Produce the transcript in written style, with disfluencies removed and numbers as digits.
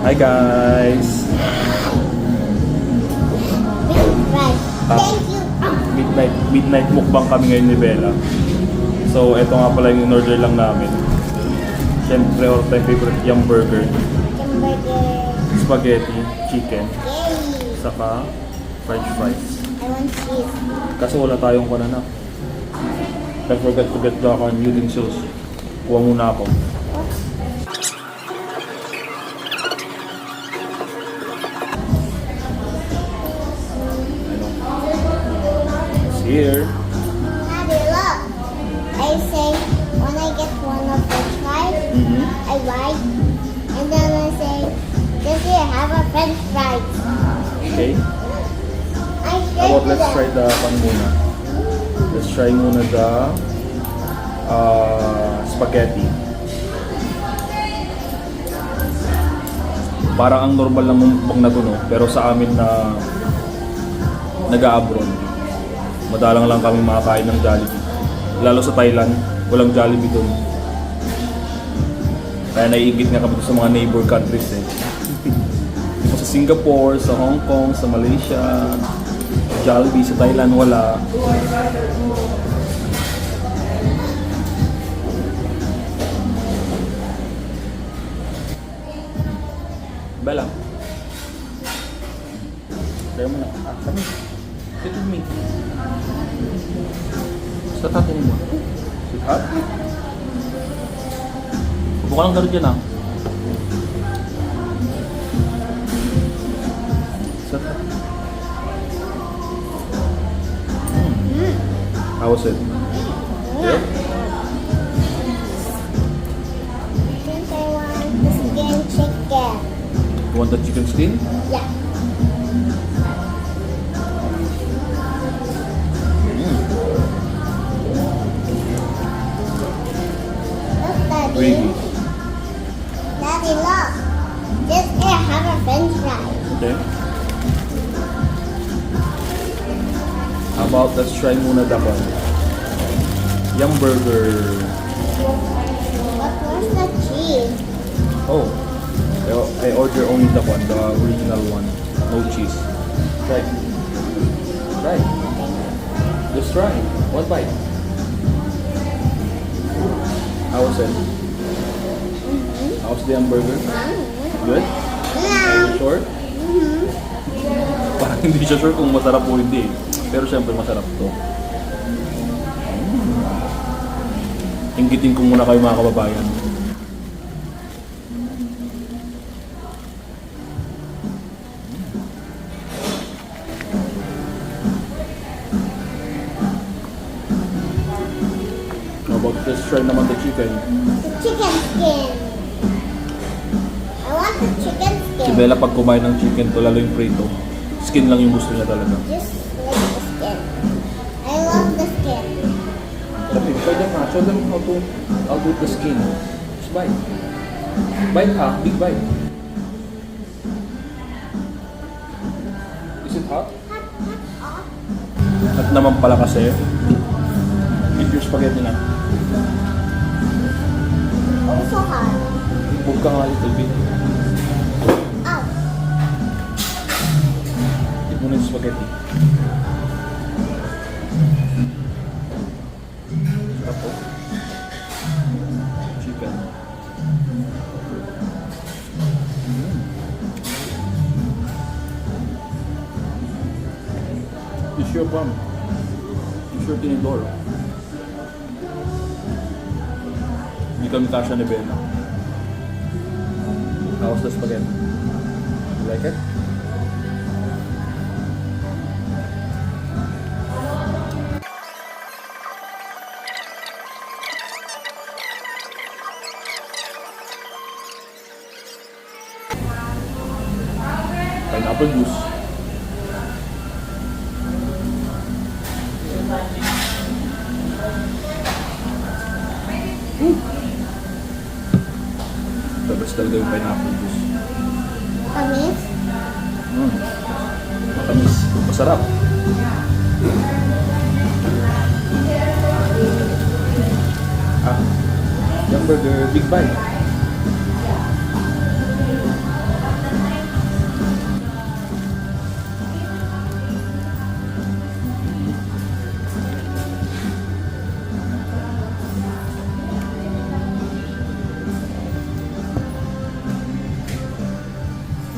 Hi guys! Right. Thank you. Midnight mukbang kami ngayon ni Bella. So, ito nga pala yung in-order lang namin. Siyempre, all time favorite yung burger, Hamburger. spaghetti, chicken, Yay. saka french fries. I want cheese. Kasi wala tayong kanana. Don't forget to get the using sauce. Kuha muna ako. It's here. Daddy, look. I say, when I get one of the fries, I write, and then I say, this here, have a french fries. Okay. I How about let's that. try the pan muna. Let's try muna the spaghetti. Parang ang normal lang mukbang na to, no? Pero sa amin na nag-a-abroad, madalang lang kami makakain ng Jollibee. Lalo sa Thailand, walang Jollibee doon. Kaya naiingit nga kami sa mga neighbor countries eh. Sa Singapore, sa Hong Kong, sa Malaysia, Jollibee, sa Thailand wala. Bella. Kaya mo na. Kami. Sit with me. Sa tatin mo. Sit up. Buka lang gano'n dyan ah. Sit up. How was it? Yeah. Since I want the skin chicken. You want the chicken skin? Yeah. Look, Daddy. Gravy. Daddy, look. This here, have a french fries. Okay. How about let's try muna the one. Yung burger. But where's the cheese? Oh. I order only the one, the original one. No cheese. Try. Try. Just try. One bite. How was it? How's the hamburger? Good? Are you sure? Parang hindi siya sure kung masarap o hindi. Pero syempre masarap to. Inggitin ko muna kayo mga kababayan. How about let's try naman the chicken. The chicken skin. I want the chicken Si skin. Bella pag kumain ng chicken to, lalo yung prito, skin lang yung gusto niya talaga. Just like the skin. I love the skin. Tapi, try them ha. Show them how to eat the skin. Just bite. Bite ha. Big bite. Is it hot? At naman pala kasi, eat your spaghetti na. Also hot. Huwag ka nga little bit. Oh. Eat muna yung spaghetti. Sarap po. Chicken. It's your palm. It's your tinidor. Hindi kami kasha ni Bella. How's the spaghetti? You like it? Pineapple juice. Tapos talaga yung pineapple juice. Tamis? Matamis. Masarap. Ah, yung burger, big bite.